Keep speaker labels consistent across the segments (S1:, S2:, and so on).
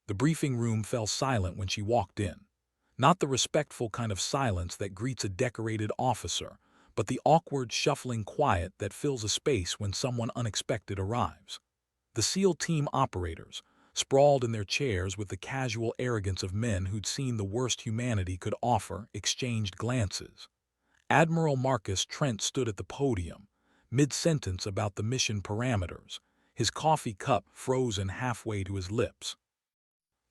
S1: The briefing room fell silent when she walked in. Not the respectful kind of silence that greets a decorated officer, but the awkward, shuffling quiet that fills a space when someone unexpected arrives. The SEAL team operators, sprawled in their chairs with the casual arrogance of men who'd seen the worst humanity could offer, exchanged glances. Admiral Marcus Trent stood at the podium, mid-sentence about the mission parameters, his coffee cup frozen halfway to his lips.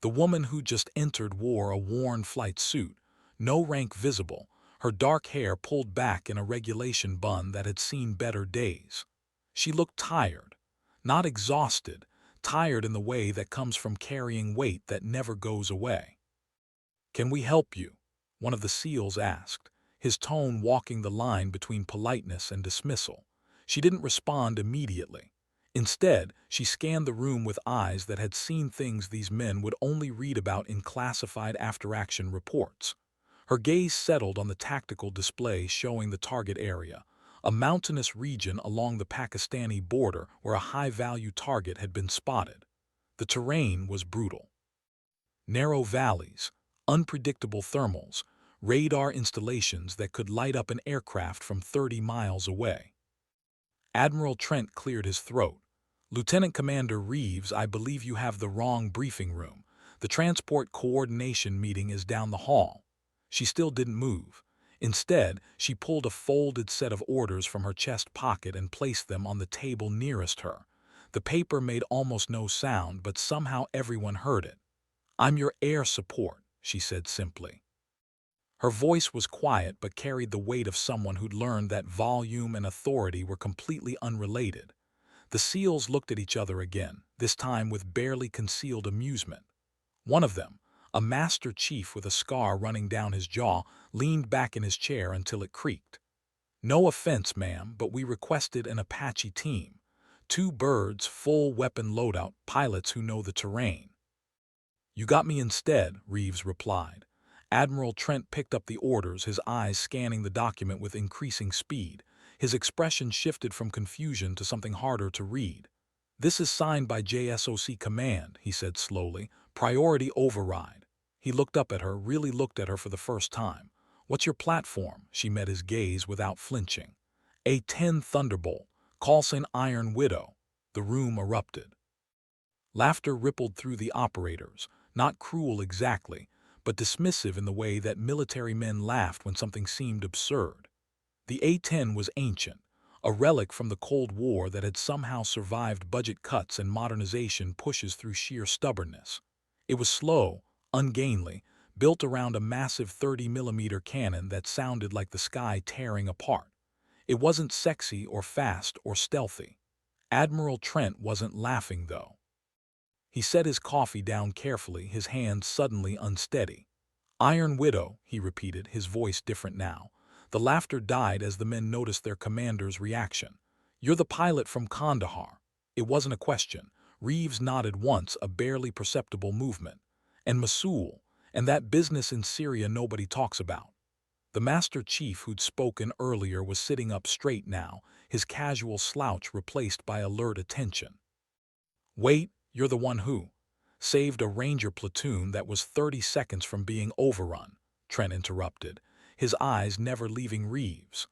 S1: The woman who just entered wore a worn flight suit, no rank visible, her dark hair pulled back in a regulation bun that had seen better days. She looked tired, not exhausted, tired in the way that comes from carrying weight that never goes away. "Can we help you?" one of the SEALs asked, his tone walking the line between politeness and dismissal. She didn't respond immediately. Instead, she scanned the room with eyes that had seen things these men would only read about in classified after-action reports. Her gaze settled on the tactical display showing the target area, a mountainous region along the Pakistani border where a high-value target had been spotted. The terrain was brutal. Narrow valleys, unpredictable thermals, radar installations that could light up an aircraft from 30 miles away. Admiral Trent cleared his throat. "Lieutenant Commander Reeves, I believe you have the wrong briefing room. The transport coordination meeting is down the hall." She still didn't move. Instead, she pulled a folded set of orders from her chest pocket and placed them on the table nearest her. The paper made almost no sound, but somehow everyone heard it. "I'm your air support," she said simply. Her voice was quiet but carried the weight of someone who'd learned that volume and authority were completely unrelated. The SEALs looked at each other again, this time with barely concealed amusement. One of them, a master chief with a scar running down his jaw, leaned back in his chair until it creaked. "No offense, ma'am, but we requested an Apache team. 2 birds, full weapon loadout, pilots who know the terrain." "You got me instead," Reeves replied. Admiral Trent picked up the orders, his eyes scanning the document with increasing speed. His expression shifted from confusion to something harder to read. "This is signed by JSOC Command," he said slowly. "Priority override." He looked up at her, really looked at her for the first time. "What's your platform?" She met his gaze without flinching. "A-10 Thunderbolt, call sign Iron Widow." The room erupted. Laughter rippled through the operators, not cruel exactly, but dismissive in the way that military men laughed when something seemed absurd. The A-10 was ancient, a relic from the Cold War that had somehow survived budget cuts and modernization pushes through sheer stubbornness. It was slow, ungainly, built around a massive 30mm cannon that sounded like the sky tearing apart. It wasn't sexy or fast or stealthy. Admiral Trent wasn't laughing, though. He set his coffee down carefully, his hands suddenly unsteady. "Iron Widow," he repeated, his voice different now. The laughter died as the men noticed their commander's reaction. "You're the pilot from Kandahar." It wasn't a question. Reeves nodded once, a barely perceptible movement. "And Mosul, and that business in Syria nobody talks about." The Master Chief who'd spoken earlier was sitting up straight now, his casual slouch replaced by alert attention. "Wait, you're the one who saved a Ranger platoon that was 30 seconds from being overrun," Trent interrupted, his eyes never leaving Reeves.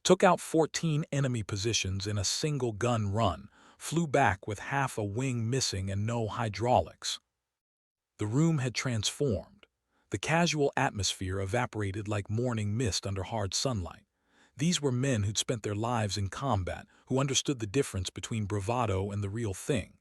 S1: "Took out 14 enemy positions in a single gun run, flew back with half a wing missing and no hydraulics." The room had transformed. The casual atmosphere evaporated like morning mist under hard sunlight. These were men who'd spent their lives in combat, who understood the difference between bravado and the real thing.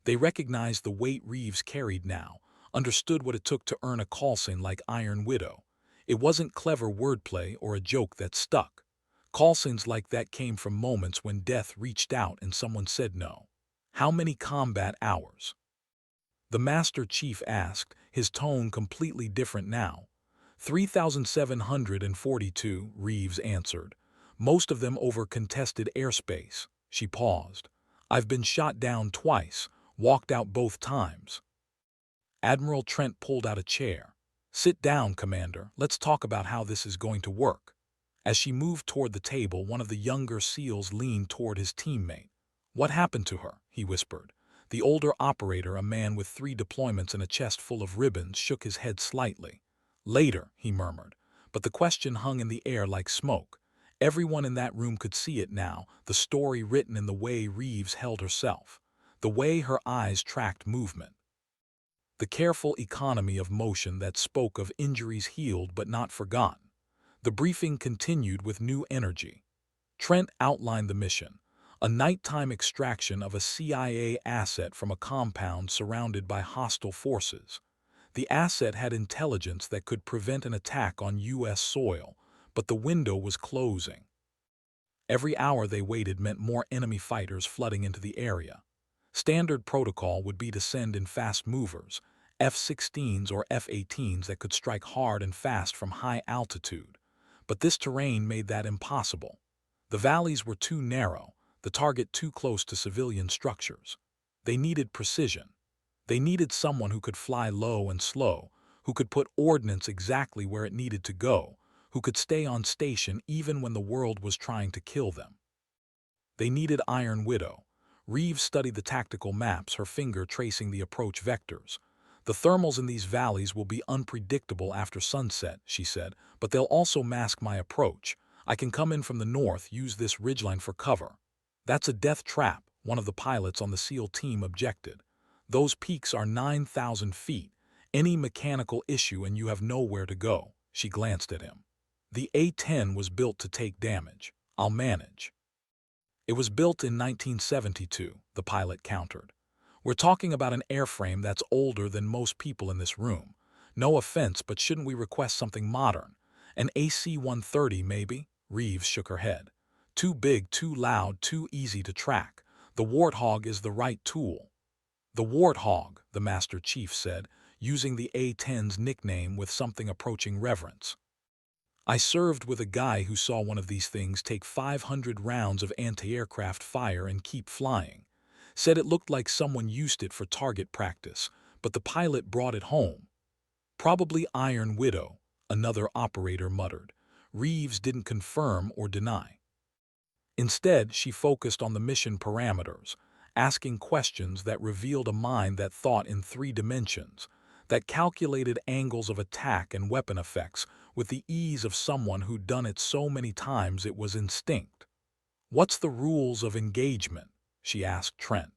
S1: They recognized the weight Reeves carried now, understood what it took to earn a call sign like Iron Widow. It wasn't clever wordplay or a joke that stuck. Call signs like that came from moments when death reached out and someone said no. "How many combat hours?" the Master Chief asked, his tone completely different now. 3,742, Reeves answered. "Most of them over contested airspace." She paused. "I've been shot down twice, walked out both times." Admiral Trent pulled out a chair. "Sit down, Commander. Let's talk about how this is going to work." As she moved toward the table, one of the younger SEALs leaned toward his teammate. "What happened to her?" he whispered. The older operator, a man with 3 deployments and a chest full of ribbons, shook his head slightly. Later, he murmured, but the question hung in the air like smoke. Everyone in that room could see it now, the story written in the way Reeves held herself, the way her eyes tracked movement. The careful economy of motion that spoke of injuries healed but not forgotten. The briefing continued with new energy. Trent outlined the mission, a nighttime extraction of a CIA asset from a compound surrounded by hostile forces. The asset had intelligence that could prevent an attack on U.S. soil, but the window was closing. Every hour they waited meant more enemy fighters flooding into the area. Standard protocol would be to send in fast movers, F-16s or F-18s that could strike hard and fast from high altitude. But this terrain made that impossible. The valleys were too narrow, the target too close to civilian structures. They needed precision. They needed someone who could fly low and slow, who could put ordnance exactly where it needed to go, who could stay on station even when the world was trying to kill them. They needed Iron Widow. Reeves studied the tactical maps, her finger tracing the approach vectors. The thermals in these valleys will be unpredictable after sunset, she said, but they'll also mask my approach. I can come in from the north, use this ridgeline for cover. That's a death trap, one of the pilots on the SEAL team objected. Those peaks are 9,000 feet. Any mechanical issue and you have nowhere to go. She glanced at him. The A-10 was built to take damage. I'll manage. It was built in 1972, the pilot countered. We're talking about an airframe that's older than most people in this room. No offense, but shouldn't we request something modern? An AC-130, maybe? Reeves shook her head. Too big, too loud, too easy to track. The Warthog is the right tool. The Warthog, the Master Chief said, using the A-10's nickname with something approaching reverence. I served with a guy who saw one of these things take 500 rounds of anti-aircraft fire and keep flying. Said it looked like someone used it for target practice, but the pilot brought it home. Probably Iron Widow, another operator muttered. Reeves didn't confirm or deny. Instead, she focused on the mission parameters, asking questions that revealed a mind that thought in 3 dimensions, that calculated angles of attack and weapon effects with the ease of someone who'd done it so many times it was instinct. What's the rules of engagement? She asked Trent.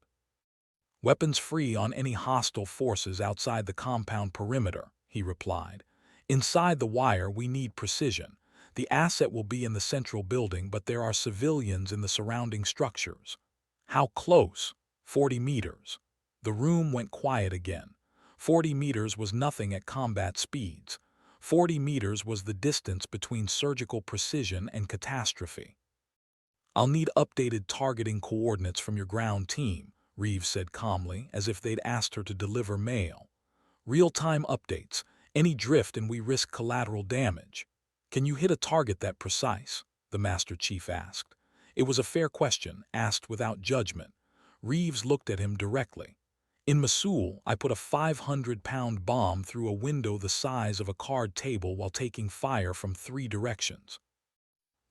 S1: Weapons free on any hostile forces outside the compound perimeter, he replied. Inside the wire we need precision. The asset will be in the central building, but there are civilians in the surrounding structures. How close? 40 meters. The room went quiet again. 40 meters was nothing at combat speeds. 40 meters was the distance between surgical precision and catastrophe. I'll need updated targeting coordinates from your ground team, Reeves said calmly, as if they'd asked her to deliver mail. Real-time updates. Any drift and we risk collateral damage. Can you hit a target that precise? The Master Chief asked. It was a fair question, asked without judgment. Reeves looked at him directly. In Mosul, I put a 500-pound bomb through a window the size of a card table while taking fire from 3 directions.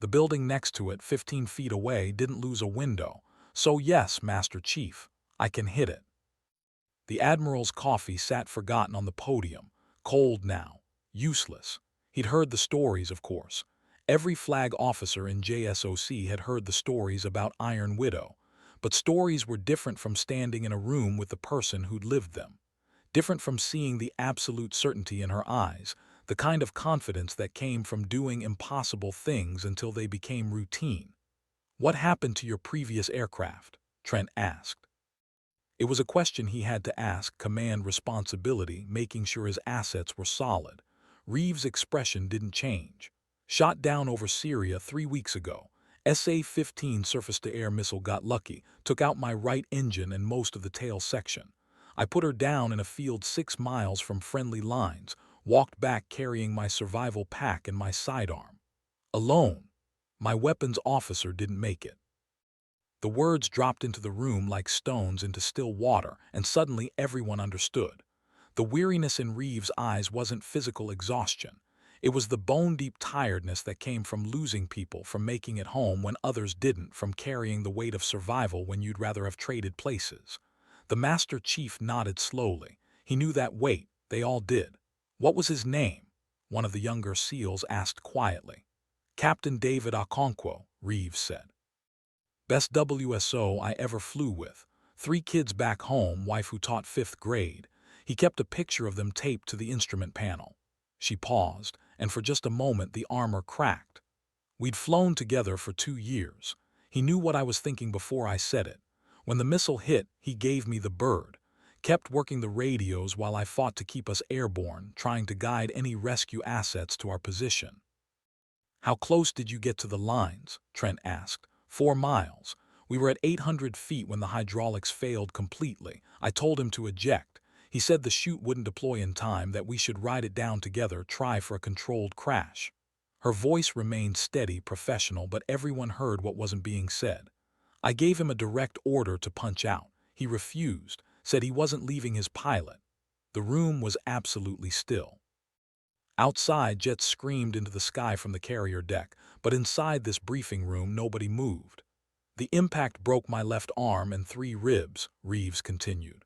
S1: The building next to it, 15 feet away, didn't lose a window. So yes, Master Chief, I can hit it. The Admiral's coffee sat forgotten on the podium, cold now, useless. He'd heard the stories, of course. Every flag officer in JSOC had heard the stories about Iron Widow, but stories were different from standing in a room with the person who'd lived them. Different from seeing the absolute certainty in her eyes, the kind of confidence that came from doing impossible things until they became routine. What happened to your previous aircraft? Trent asked. It was a question he had to ask, command responsibility, making sure his assets were solid. Reeves' expression didn't change. Shot down over Syria 3 weeks ago. SA-15 surface-to-air missile got lucky, took out my right engine and most of the tail section. I put her down in a field 6 miles from friendly lines, walked back carrying my survival pack and my sidearm. Alone. My weapons officer didn't make it. The words dropped into the room like stones into still water, and suddenly everyone understood. The weariness in Reeves' eyes wasn't physical exhaustion. It was the bone-deep tiredness that came from losing people, from making it home when others didn't, from carrying the weight of survival when you'd rather have traded places. The Master Chief nodded slowly. He knew that weight. They all did. What was his name? One of the younger SEALs asked quietly. Captain David Okonkwo, Reeves said. Best WSO I ever flew with. 3 kids back home, wife who taught 5th grade. He kept a picture of them taped to the instrument panel. She paused, and for just a moment the armor cracked. We'd flown together for 2 years. He knew what I was thinking before I said it. When the missile hit, he gave me the bird. Kept working the radios while I fought to keep us airborne, trying to guide any rescue assets to our position. How close did you get to the lines? Trent asked. 4 miles. We were at 800 feet when the hydraulics failed completely. I told him to eject. He said the chute wouldn't deploy in time, that we should ride it down together, try for a controlled crash. Her voice remained steady, professional, but everyone heard what wasn't being said. I gave him a direct order to punch out. He refused, said he wasn't leaving his pilot. The room was absolutely still. Outside, jets screamed into the sky from the carrier deck, but inside this briefing room nobody moved. The impact broke my left arm and 3 ribs, Reeves continued.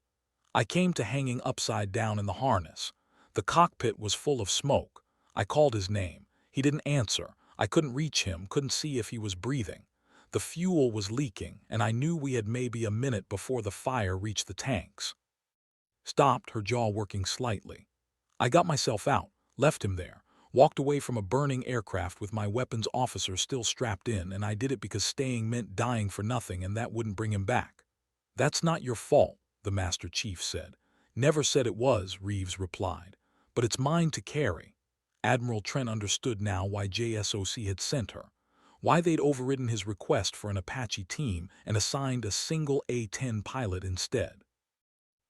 S1: I came to hanging upside down in the harness. The cockpit was full of smoke. I called his name. He didn't answer. I couldn't reach him, couldn't see if he was breathing. The fuel was leaking, and I knew we had maybe a minute before the fire reached the tanks. Stopped, her jaw working slightly. I got myself out, left him there, walked away from a burning aircraft with my weapons officer still strapped in, and I did it because staying meant dying for nothing, and that wouldn't bring him back. That's not your fault, the Master Chief said. Never said it was, Reeves replied. But it's mine to carry. Admiral Trent understood now why JSOC had sent her, why they'd overridden his request for an Apache team and assigned a single A-10 pilot instead.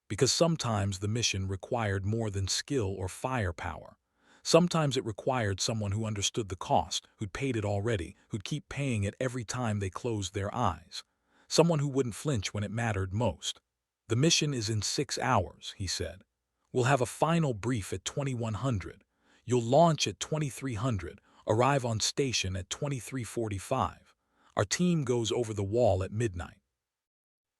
S1: Because sometimes the mission required more than skill or firepower. Sometimes it required someone who understood the cost, who'd paid it already, who'd keep paying it every time they closed their eyes. Someone who wouldn't flinch when it mattered most. The mission is in 6 hours, he said. We'll have a final brief at 2100. You'll launch at 2300, arrive on station at 2345. Our team goes over the wall at midnight.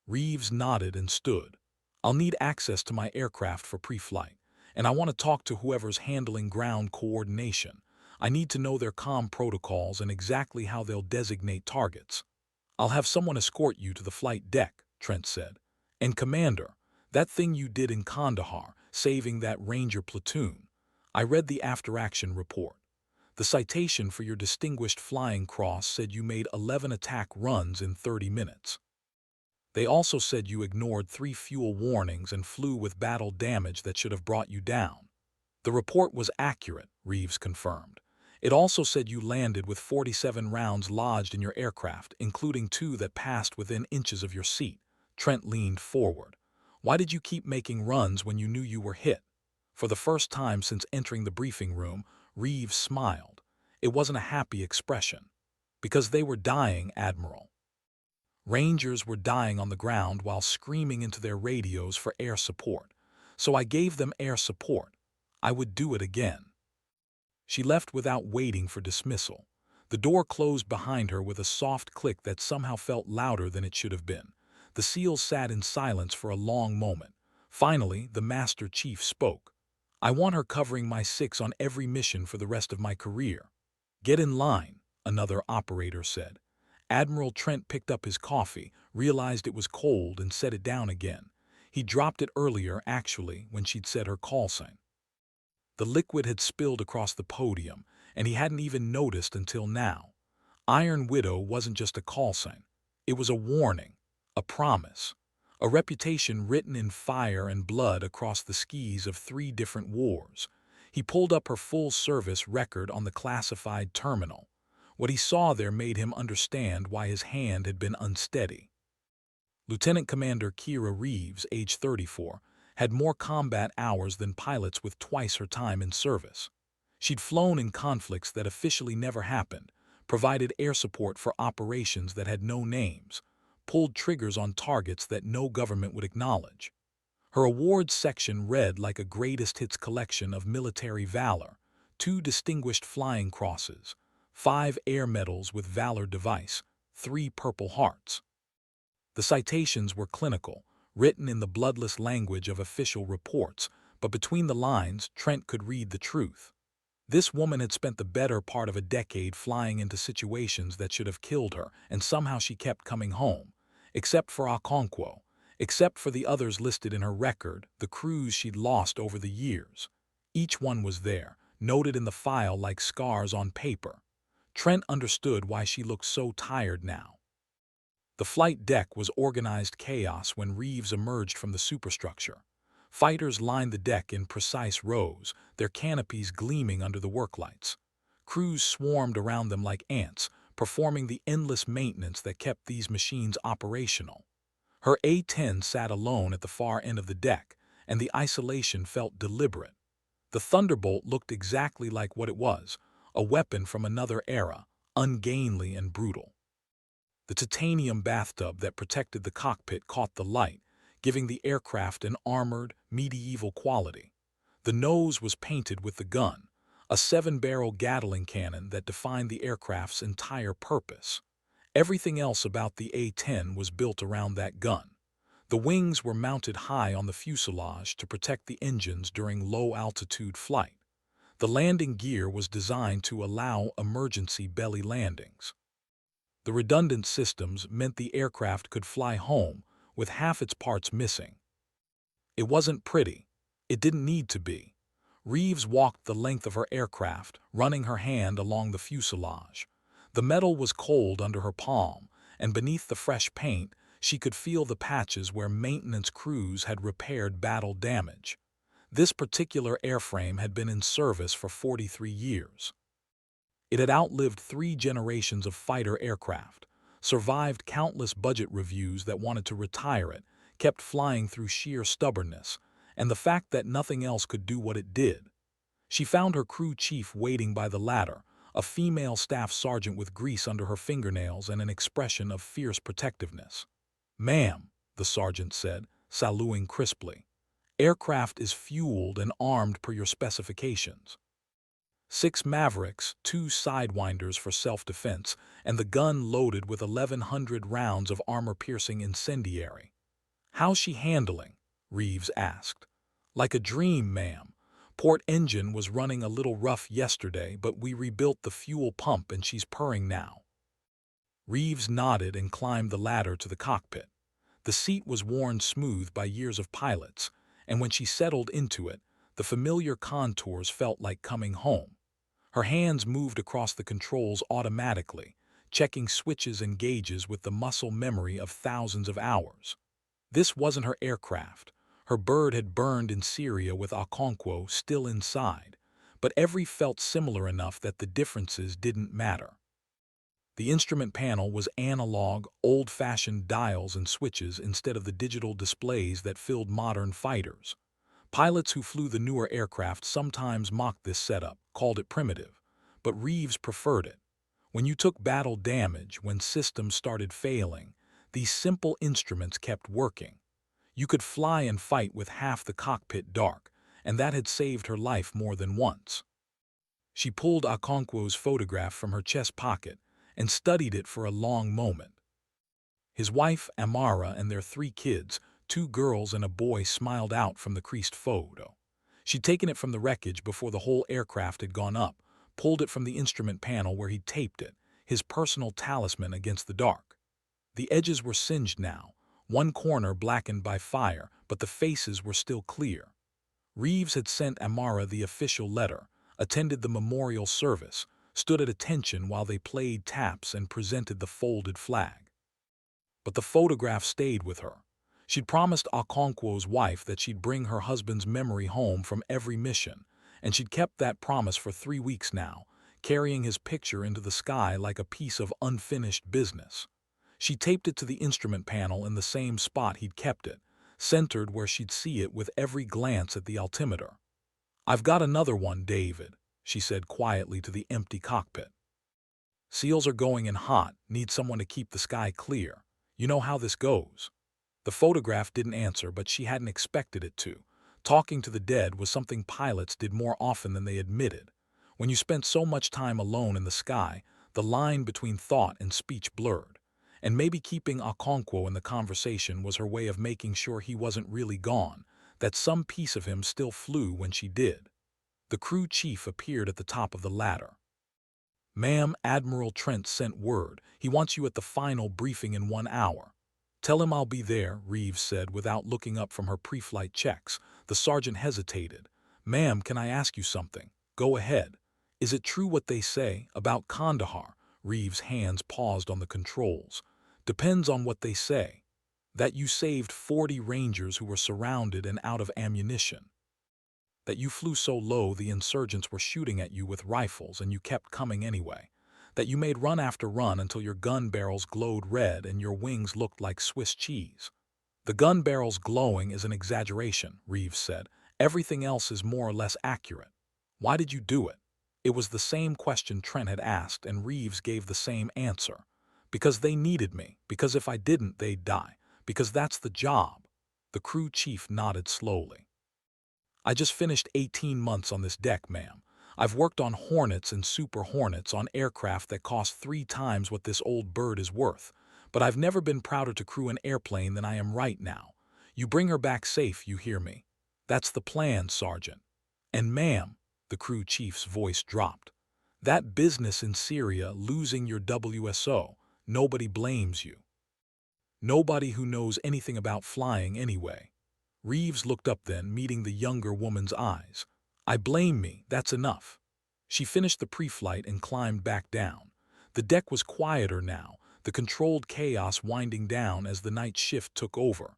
S1: Reeves nodded and stood. I'll need access to my aircraft for pre-flight, and I want to talk to whoever's handling ground coordination. I need to know their comm protocols and exactly how they'll designate targets. I'll have someone escort you to the flight deck, Trent said. And Commander, that thing you did in Kandahar, saving that Ranger platoon. I read the after-action report. The citation for your Distinguished Flying Cross said you made 11 attack runs in 30 minutes. They also said you ignored 3 fuel warnings and flew with battle damage that should have brought you down. The report was accurate, Reeves confirmed. It also said you landed with 47 rounds lodged in your aircraft, including 2 that passed within inches of your seat. Trent leaned forward. Why did you keep making runs when you knew you were hit? For the first time since entering the briefing room, Reeves smiled. It wasn't a happy expression. Because they were dying, Admiral. Rangers were dying on the ground while screaming into their radios for air support. So I gave them air support. I would do it again. She left without waiting for dismissal. The door closed behind her with a soft click that somehow felt louder than it should have been. The SEALs sat in silence for a long moment. Finally, the Master Chief spoke. I want her covering my 6 on every mission for the rest of my career. Get in line, another operator said. Admiral Trent picked up his coffee, realized it was cold, and set it down again. He dropped it earlier, actually, when she'd said her call sign. The liquid had spilled across the podium, and he hadn't even noticed until now. Iron Widow wasn't just a call sign. It was a warning, a promise, a reputation written in fire and blood across the skis of 3 different wars. He pulled up her full-service record on the classified terminal. What he saw there made him understand why his hand had been unsteady. Lieutenant Commander Kira Reeves, age 34, had more combat hours than pilots with twice her time in service. She'd flown in conflicts that officially never happened, provided air support for operations that had no names, pulled triggers on targets that no government would acknowledge. Her awards section read like a greatest hits collection of military valor: 2 Distinguished Flying Crosses, 5 Air Medals with Valor Device, 3 Purple Hearts. The citations were clinical, written in the bloodless language of official reports, but between the lines, Trent could read the truth. This woman had spent the better part of a decade flying into situations that should have killed her, and somehow she kept coming home. Except for Okonkwo, except for the others listed in her record, the crews she'd lost over the years. Each one was there, noted in the file like scars on paper. Trent understood why she looked so tired now. The flight deck was organized chaos when Reeves emerged from the superstructure. Fighters lined the deck in precise rows, their canopies gleaming under the worklights. Crews swarmed around them like ants, performing the endless maintenance that kept these machines operational. Her A-10 sat alone at the far end of the deck, and the isolation felt deliberate. The Thunderbolt looked exactly like what it was, a weapon from another era, ungainly and brutal. The titanium bathtub that protected the cockpit caught the light, giving the aircraft an armored, medieval quality. The nose was painted with the gun, a 7-barrel Gatling cannon that defined the aircraft's entire purpose. Everything else about the A-10 was built around that gun. The wings were mounted high on the fuselage to protect the engines during low-altitude flight. The landing gear was designed to allow emergency belly landings. The redundant systems meant the aircraft could fly home with half its parts missing. It wasn't pretty. It didn't need to be. Reeves walked the length of her aircraft, running her hand along the fuselage. The metal was cold under her palm, and beneath the fresh paint, she could feel the patches where maintenance crews had repaired battle damage. This particular airframe had been in service for 43 years. It had outlived 3 generations of fighter aircraft, survived countless budget reviews that wanted to retire it, kept flying through sheer stubbornness, and the fact that nothing else could do what it did. She found her crew chief waiting by the ladder, a female staff sergeant with grease under her fingernails and an expression of fierce protectiveness. "Ma'am," the sergeant said, saluting crisply, "aircraft is fueled and armed per your specifications. 6 Mavericks, 2 Sidewinders for self-defense, and the gun loaded with 1,100 rounds of armor-piercing incendiary." "How's she handling?" Reeves asked. "Like a dream, ma'am. Port engine was running a little rough yesterday, but we rebuilt the fuel pump and she's purring now." Reeves nodded and climbed the ladder to the cockpit. The seat was worn smooth by years of pilots, and when she settled into it, the familiar contours felt like coming home. Her hands moved across the controls automatically, checking switches and gauges with the muscle memory of thousands of hours. This wasn't her aircraft. Her bird had burned in Syria with Okonkwo still inside, but every felt similar enough that the differences didn't matter. The instrument panel was analog, old-fashioned dials and switches instead of the digital displays that filled modern fighters. Pilots who flew the newer aircraft sometimes mocked this setup, called it primitive, but Reeves preferred it. When you took battle damage, when systems started failing, these simple instruments kept working. You could fly and fight with half the cockpit dark, and that had saved her life more than once. She pulled Okonkwo's photograph from her chest pocket and studied it for a long moment. His wife, Amara, and their 3 kids, 2 girls and a boy, smiled out from the creased photo. She'd taken it from the wreckage before the whole aircraft had gone up, pulled it from the instrument panel where he'd taped it, his personal talisman against the dark. The edges were singed now, one corner blackened by fire, but the faces were still clear. Reeves had sent Amara the official letter, attended the memorial service, stood at attention while they played taps and presented the folded flag. But the photograph stayed with her. She'd promised Okonkwo's wife that she'd bring her husband's memory home from every mission, and she'd kept that promise for 3 weeks now, carrying his picture into the sky like a piece of unfinished business. She taped it to the instrument panel in the same spot he'd kept it, centered where she'd see it with every glance at the altimeter. "I've got another one, David," she said quietly to the empty cockpit. "Seals are going in hot, need someone to keep the sky clear. You know how this goes." The photograph didn't answer, but she hadn't expected it to. Talking to the dead was something pilots did more often than they admitted. When you spent so much time alone in the sky, the line between thought and speech blurred. And maybe keeping Okonkwo in the conversation was her way of making sure he wasn't really gone, that some piece of him still flew when she did. The crew chief appeared at the top of the ladder. "Ma'am, Admiral Trent sent word. He wants you at the final briefing in 1 hour." "Tell him I'll be there," Reeves said without looking up from her pre-flight checks. The sergeant hesitated. "Ma'am, can I ask you something?" "Go ahead." "Is it true what they say about Kandahar?" Reeves' hands paused on the controls. "Depends on what they say." "That you saved 40 Rangers who were surrounded and out of ammunition. That you flew so low the insurgents were shooting at you with rifles and you kept coming anyway. That you made run after run until your gun barrels glowed red and your wings looked like Swiss cheese." "The gun barrels glowing is an exaggeration," Reeves said. "Everything else is more or less accurate." "Why did you do it?" It was the same question Trent had asked, and Reeves gave the same answer. "Because they needed me. Because if I didn't, they'd die. Because that's the job." The crew chief nodded slowly. "I just finished 18 months on this deck, ma'am. I've worked on Hornets and Super Hornets, on aircraft that cost 3 times what this old bird is worth. But I've never been prouder to crew an airplane than I am right now. You bring her back safe, you hear me? That's the plan, Sergeant. And ma'am," the crew chief's voice dropped, "that business in Syria, losing your WSO, nobody blames you. Nobody who knows anything about flying anyway." Reeves looked up then, meeting the younger woman's eyes. "I blame me, that's enough." She finished the pre-flight and climbed back down. The deck was quieter now, the controlled chaos winding down as the night shift took over.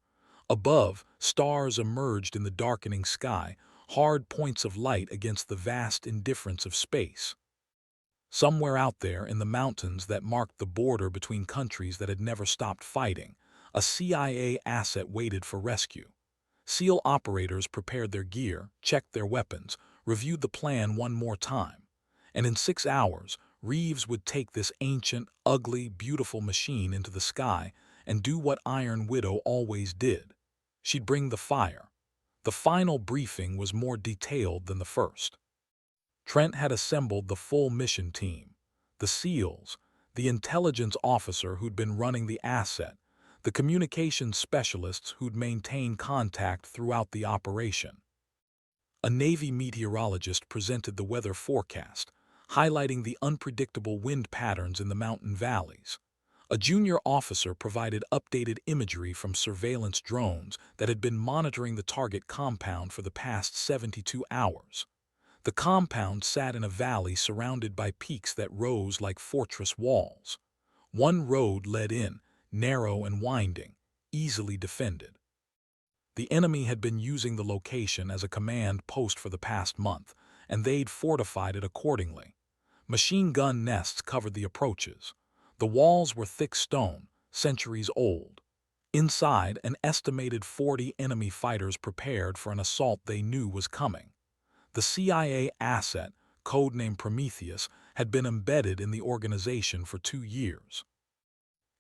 S1: Above, stars emerged in the darkening sky, hard points of light against the vast indifference of space. Somewhere out there in the mountains that marked the border between countries that had never stopped fighting, a CIA asset waited for rescue. SEAL operators prepared their gear, checked their weapons, reviewed the plan one more time. And in 6 hours, Reeves would take this ancient, ugly, beautiful machine into the sky and do what Iron Widow always did. She'd bring the fire. The final briefing was more detailed than the first. Trent had assembled the full mission team. The SEALs, the intelligence officer who'd been running the asset, the communications specialists who'd maintained contact throughout the operation. A Navy meteorologist presented the weather forecast, highlighting the unpredictable wind patterns in the mountain valleys. A junior officer provided updated imagery from surveillance drones that had been monitoring the target compound for the past 72 hours. The compound sat in a valley surrounded by peaks that rose like fortress walls. One road led in, narrow and winding, easily defended. The enemy had been using the location as a command post for the past month, and they'd fortified it accordingly. Machine gun nests covered the approaches. The walls were thick stone, centuries old. Inside, an estimated 40 enemy fighters prepared for an assault they knew was coming. The CIA asset, codenamed Prometheus, had been embedded in the organization for 2 years.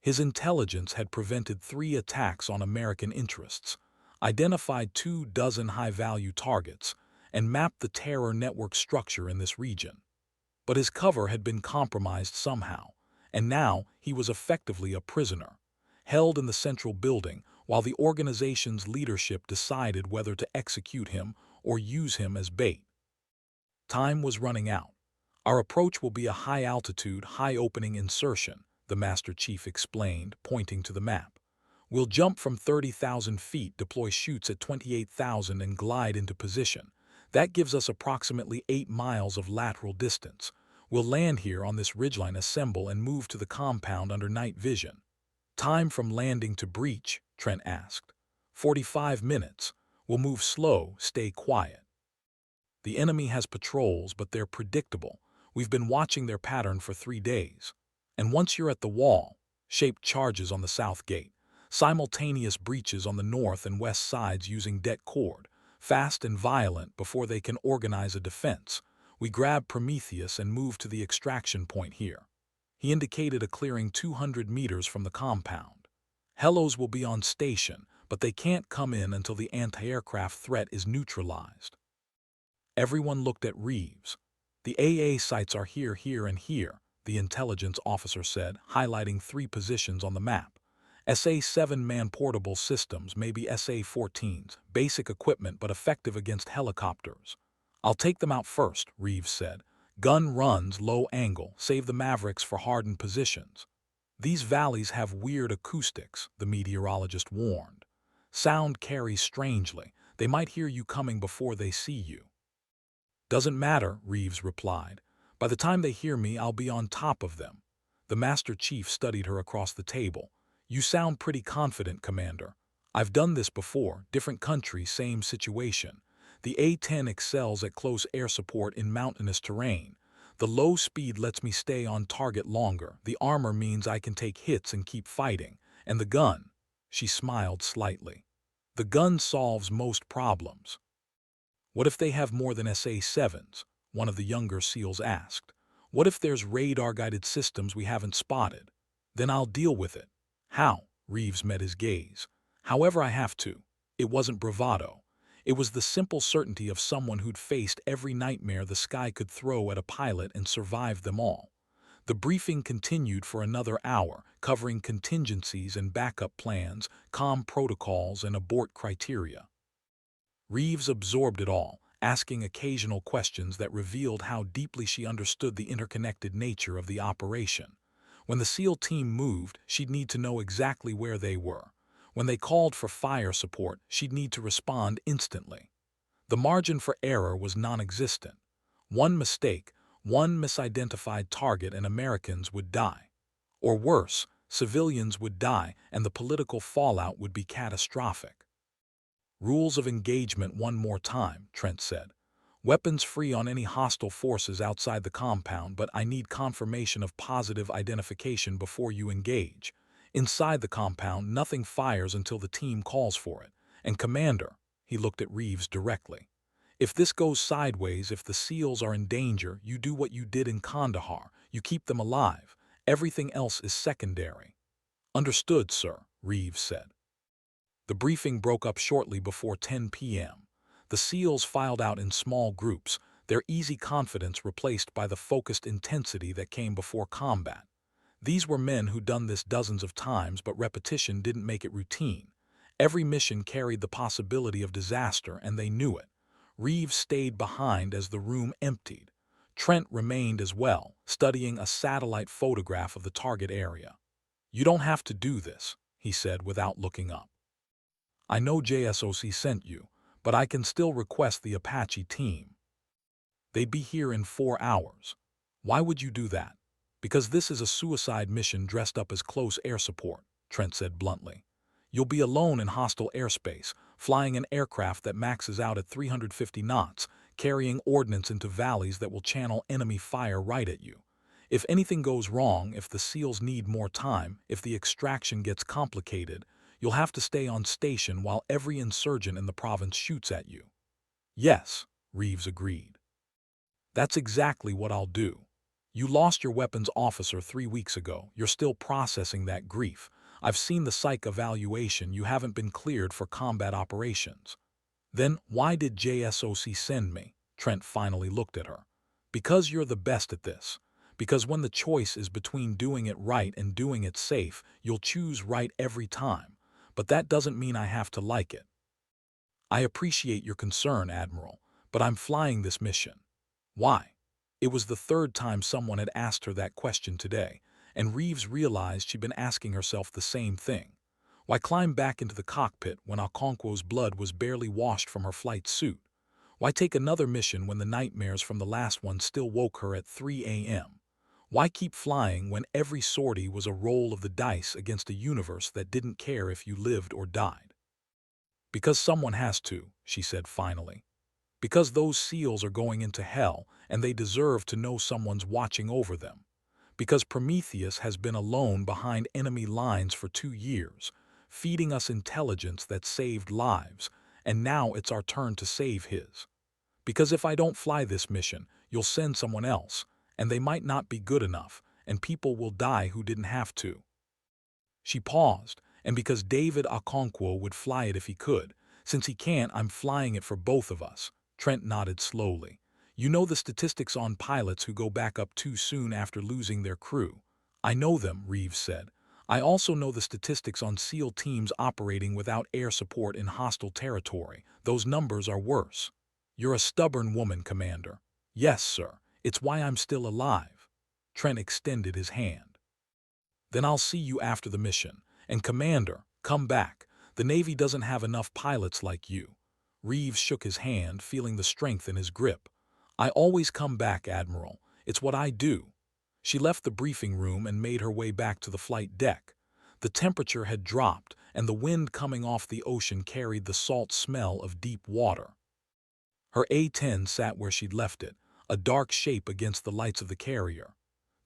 S1: His intelligence had prevented 3 attacks on American interests, identified 24 high-value targets, and mapped the terror network structure in this region. But his cover had been compromised somehow, and now he was effectively a prisoner, held in the central building while the organization's leadership decided whether to execute him or use him as bait. Time was running out. "Our approach will be a high-altitude, high-opening insertion," the Master Chief explained, pointing to the map. "We'll jump from 30,000 feet, deploy chutes at 28,000 and glide into position. That gives us approximately 8 miles of lateral distance. We'll land here on this ridgeline, assemble, and move to the compound under night vision." "Time from landing to breach?" Trent asked. 45 minutes. We'll move slow, stay quiet. The enemy has patrols, but they're predictable. We've been watching their pattern for 3 days. And once you're at the wall, shaped charges on the south gate, simultaneous breaches on the north and west sides using det cord, fast and violent before they can organize a defense. We grab Prometheus and move to the extraction point here. He indicated a clearing 200 meters from the compound. Helos will be on station, but they can't come in until the anti-aircraft threat is neutralized. Everyone looked at Reeves. "The AA sites are here, here, and here," the intelligence officer said, highlighting 3 positions on the map. SA-7 man-portable systems may be SA-14s, basic equipment but effective against helicopters. I'll take them out first, Reeves said. Gun runs low angle, save the Mavericks for hardened positions. These valleys have weird acoustics, the meteorologist warned. Sound carries strangely. They might hear you coming before they see you. Doesn't matter, Reeves replied. By the time they hear me, I'll be on top of them. The Master Chief studied her across the table. You sound pretty confident, Commander. I've done this before, different country, same situation. The A-10 excels at close air support in mountainous terrain. The low speed lets me stay on target longer. The armor means I can take hits and keep fighting. And the gun, she smiled slightly. The gun solves most problems. What if they have more than SA-7s? One of the younger SEALs asked. What if there's radar-guided systems we haven't spotted? Then I'll deal with it. How? Reeves met his gaze. However I have to. It wasn't bravado. It was the simple certainty of someone who'd faced every nightmare the sky could throw at a pilot and survived them all. The briefing continued for another hour, covering contingencies and backup plans, comm protocols, and abort criteria. Reeves absorbed it all, asking occasional questions that revealed how deeply she understood the interconnected nature of the operation. When the SEAL team moved, she'd need to know exactly where they were. When they called for fire support, she'd need to respond instantly. The margin for error was non-existent. One mistake, one misidentified target, and Americans would die. Or worse, civilians would die, and the political fallout would be catastrophic. Rules of engagement one more time, Trent said. Weapons free on any hostile forces outside the compound, but I need confirmation of positive identification before you engage. Inside the compound, nothing fires until the team calls for it. And Commander, he looked at Reeves directly. If this goes sideways, if the SEALs are in danger, you do what you did in Kandahar. You keep them alive. Everything else is secondary. Understood, sir, Reeves said. The briefing broke up shortly before 10 p.m. The SEALs filed out in small groups, their easy confidence replaced by the focused intensity that came before combat. These were men who'd done this dozens of times, but repetition didn't make it routine. Every mission carried the possibility of disaster, and they knew it. Reeves stayed behind as the room emptied. Trent remained as well, studying a satellite photograph of the target area. You don't have to do this, he said without looking up. I know JSOC sent you, but I can still request the Apache team. They'd be here in 4 hours. Why would you do that? Because this is a suicide mission dressed up as close air support, Trent said bluntly. You'll be alone in hostile airspace, flying an aircraft that maxes out at 350 knots, carrying ordnance into valleys that will channel enemy fire right at you. If anything goes wrong, if the SEALs need more time, if the extraction gets complicated, you'll have to stay on station while every insurgent in the province shoots at you. Yes, Reeves agreed. That's exactly what I'll do. You lost your weapons officer 3 weeks ago. You're still processing that grief. I've seen the psych evaluation. You haven't been cleared for combat operations. Then why did JSOC send me? Trent finally looked at her. Because you're the best at this. Because when the choice is between doing it right and doing it safe, you'll choose right every time. But that doesn't mean I have to like it. I appreciate your concern, Admiral, but I'm flying this mission. Why? It was the 3rd time someone had asked her that question today, and Reeves realized she'd been asking herself the same thing. Why climb back into the cockpit when Okonkwo's blood was barely washed from her flight suit? Why take another mission when the nightmares from the last one still woke her at 3 a.m.? Why keep flying when every sortie was a roll of the dice against a universe that didn't care if you lived or died? Because someone has to, she said finally. Because those SEALs are going into hell, and they deserve to know someone's watching over them. Because Prometheus has been alone behind enemy lines for 2 years, feeding us intelligence that saved lives, and now it's our turn to save his. Because if I don't fly this mission, you'll send someone else, and they might not be good enough, and people will die who didn't have to. She paused, and because David Okonkwo would fly it if he could. Since he can't, I'm flying it for both of us. Trent nodded slowly. You know the statistics on pilots who go back up too soon after losing their crew. I know them, Reeves said. I also know the statistics on SEAL teams operating without air support in hostile territory. Those numbers are worse. You're a stubborn woman, Commander. Yes, sir. It's why I'm still alive. Trent extended his hand. Then I'll see you after the mission. And Commander, come back. The Navy doesn't have enough pilots like you. Reeves shook his hand, feeling the strength in his grip. I always come back, Admiral. It's what I do. She left the briefing room and made her way back to the flight deck. The temperature had dropped, and the wind coming off the ocean carried the salt smell of deep water. Her A-10 sat where she'd left it, a dark shape against the lights of the carrier.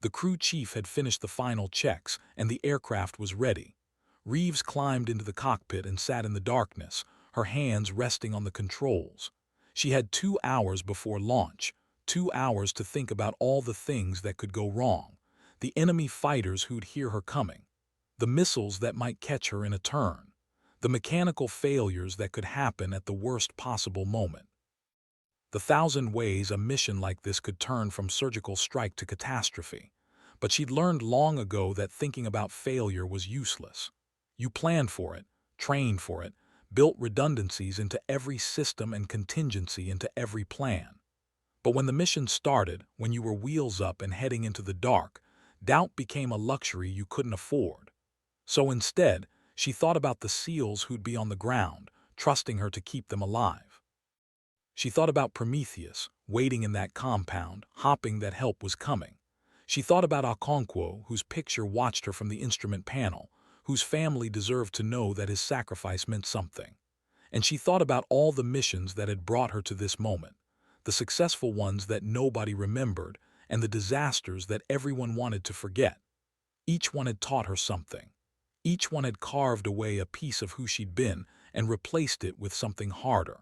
S1: The crew chief had finished the final checks, and the aircraft was ready. Reeves climbed into the cockpit and sat in the darkness, her hands resting on the controls. She had 2 hours before launch, 2 hours to think about all the things that could go wrong, the enemy fighters who'd hear her coming, the missiles that might catch her in a turn, the mechanical failures that could happen at the worst possible moment. The 1,000 ways a mission like this could turn from surgical strike to catastrophe. But she'd learned long ago that thinking about failure was useless. You planned for it, trained for it, built redundancies into every system and contingency into every plan. But when the mission started, when you were wheels up and heading into the dark, doubt became a luxury you couldn't afford. So instead, she thought about the SEALs who'd be on the ground, trusting her to keep them alive. She thought about Prometheus, waiting in that compound, hoping that help was coming. She thought about Okonkwo, whose picture watched her from the instrument panel, whose family deserved to know that his sacrifice meant something. And she thought about all the missions that had brought her to this moment, the successful ones that nobody remembered, and the disasters that everyone wanted to forget. Each one had taught her something. Each one had carved away a piece of who she'd been and replaced it with something harder.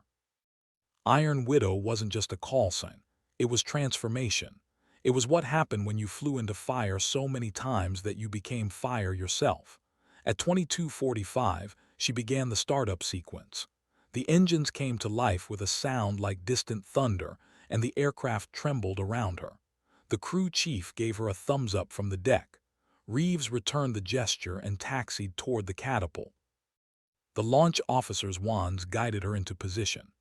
S1: Iron Widow wasn't just a call sign. It was transformation. It was what happened when you flew into fire so many times that you became fire yourself. At 22:45, she began the startup sequence. The engines came to life with a sound like distant thunder, and the aircraft trembled around her. The crew chief gave her a thumbs up from the deck. Reeves returned the gesture and taxied toward the catapult. The launch officer's wands guided her into position.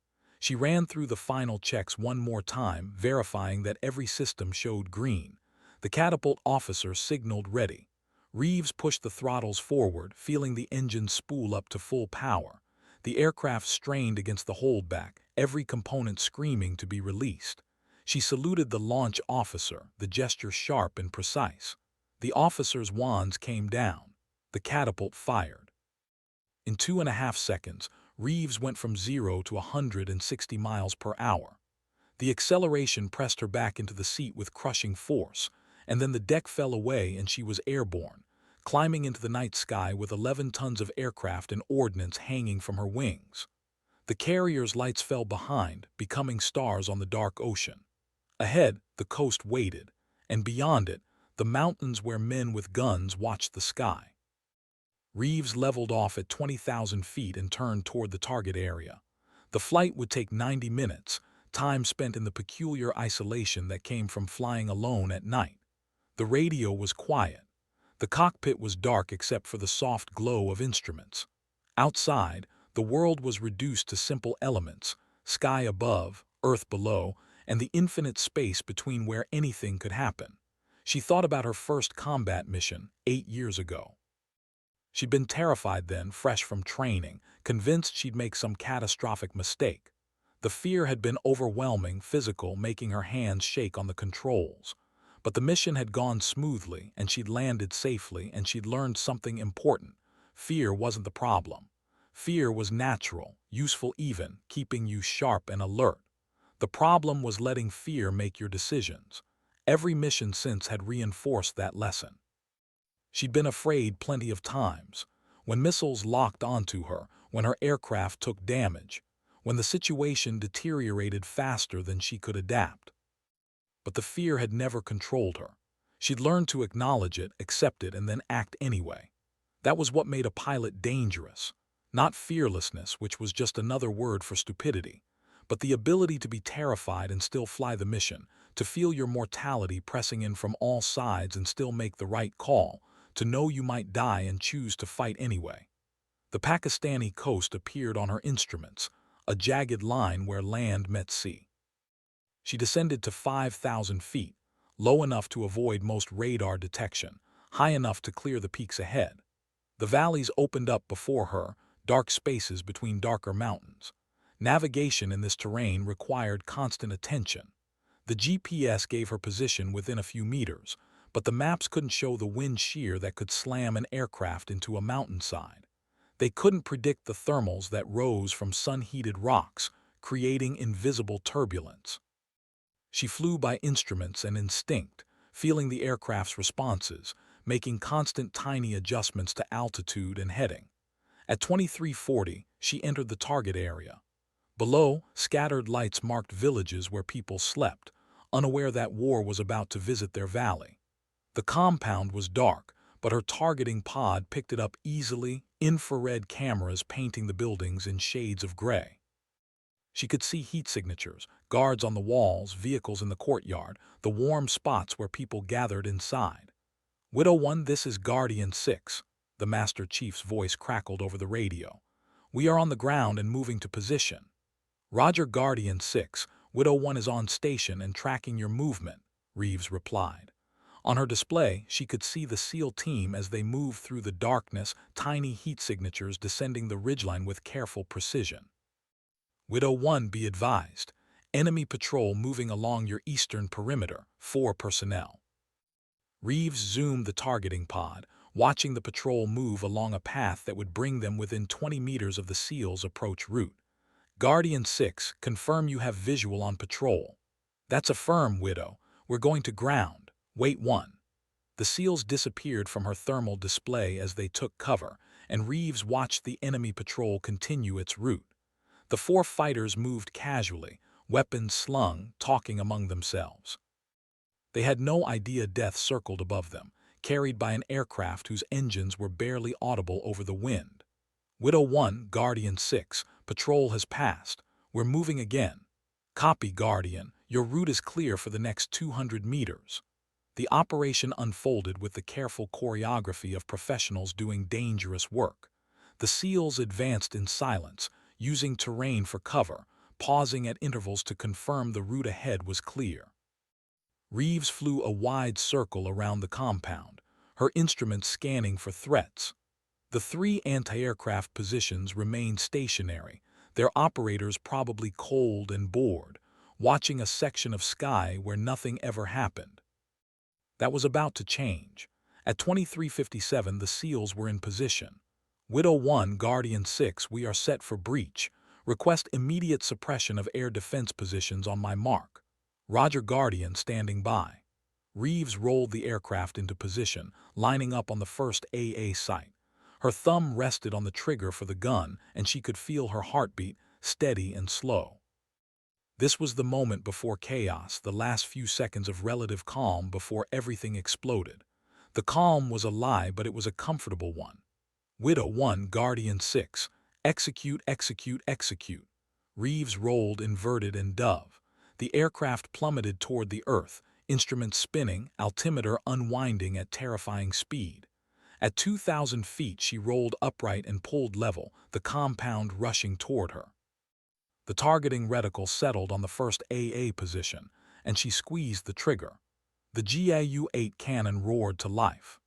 S1: She ran through the final checks one more time, verifying that every system showed green. The catapult officer signaled ready. Reeves pushed the throttles forward, feeling the engine spool up to full power. The aircraft strained against the holdback, every component screaming to be released. She saluted the launch officer, the gesture sharp and precise. The officer's wands came down. The catapult fired. In 2.5 seconds, Reeves went from 0 to 160 miles per hour. The acceleration pressed her back into the seat with crushing force, and then the deck fell away and she was airborne, climbing into the night sky with 11 tons of aircraft and ordnance hanging from her wings. The carrier's lights fell behind, becoming stars on the dark ocean. Ahead, the coast waited, and beyond it, the mountains where men with guns watched the sky. Reeves leveled off at 20,000 feet and turned toward the target area. The flight would take 90 minutes, time spent in the peculiar isolation that came from flying alone at night. The radio was quiet. The cockpit was dark except for the soft glow of instruments. Outside, the world was reduced to simple elements: sky above, earth below, and the infinite space between where anything could happen. She thought about her first combat mission 8 years ago. She'd been terrified then, fresh from training, convinced she'd make some catastrophic mistake. The fear had been overwhelming, physical, making her hands shake on the controls. But the mission had gone smoothly, and she'd landed safely, and she'd learned something important. Fear wasn't the problem. Fear was natural, useful even, keeping you sharp and alert. The problem was letting fear make your decisions. Every mission since had reinforced that lesson. She'd been afraid plenty of times, when missiles locked onto her, when her aircraft took damage, when the situation deteriorated faster than she could adapt. But the fear had never controlled her. She'd learned to acknowledge it, accept it, and then act anyway. That was what made a pilot dangerous. Not fearlessness, which was just another word for stupidity, but the ability to be terrified and still fly the mission, to feel your mortality pressing in from all sides and still make the right call, to know you might die and choose to fight anyway. The Pakistani coast appeared on her instruments, a jagged line where land met sea. She descended to 5,000 feet, low enough to avoid most radar detection, high enough to clear the peaks ahead. The valleys opened up before her, dark spaces between darker mountains. Navigation in this terrain required constant attention. The GPS gave her position within a few meters, but the maps couldn't show the wind shear that could slam an aircraft into a mountainside. They couldn't predict the thermals that rose from sun-heated rocks, creating invisible turbulence. She flew by instruments and instinct, feeling the aircraft's responses, making constant tiny adjustments to altitude and heading. At 2340, she entered the target area. Below, scattered lights marked villages where people slept, unaware that war was about to visit their valley. The compound was dark, but her targeting pod picked it up easily, infrared cameras painting the buildings in shades of gray. She could see heat signatures, guards on the walls, vehicles in the courtyard, the warm spots where people gathered inside. Widow 1, this is Guardian 6, the Master Chief's voice crackled over the radio. We are on the ground and moving to position. Roger, Guardian 6, Widow 1 is on station and tracking your movement, Reeves replied. On her display, she could see the SEAL team as they moved through the darkness, tiny heat signatures descending the ridgeline with careful precision. Widow 1, be advised. Enemy patrol moving along your eastern perimeter, 4 personnel. Reeves zoomed the targeting pod, watching the patrol move along a path that would bring them within 20 meters of the SEAL's approach route. Guardian 6, confirm you have visual on patrol. That's a firm, Widow. We're going to ground. Wait 1. The SEALs disappeared from her thermal display as they took cover, and Reeves watched the enemy patrol continue its route. The 4 fighters moved casually, weapons slung, talking among themselves. They had no idea death circled above them, carried by an aircraft whose engines were barely audible over the wind. Widow 1, Guardian 6, patrol has passed. We're moving again. Copy, Guardian. Your route is clear for the next 200 meters. The operation unfolded with the careful choreography of professionals doing dangerous work. The SEALs advanced in silence, using terrain for cover, pausing at intervals to confirm the route ahead was clear. Reeves flew a wide circle around the compound, her instruments scanning for threats. The 3 anti-aircraft positions remained stationary, their operators probably cold and bored, watching a section of sky where nothing ever happened. That was about to change. At 2357, the SEALs were in position. Widow 1, Guardian 6, we are set for breach. Request immediate suppression of air defense positions on my mark. Roger, Guardian, standing by. Reeves rolled the aircraft into position, lining up on the first AA site. Her thumb rested on the trigger for the gun, and she could feel her heartbeat, steady and slow. This was the moment before chaos, the last few seconds of relative calm before everything exploded. The calm was a lie, but it was a comfortable one. Widow 1, Guardian 6, execute, execute, execute. Reeves rolled inverted and dove. The aircraft plummeted toward the earth, instruments spinning, altimeter unwinding at terrifying speed. At 2,000 feet, she rolled upright and pulled level, the compound rushing toward her. The targeting reticle settled on the first AA position, and she squeezed the trigger. The GAU-8 cannon roared to life.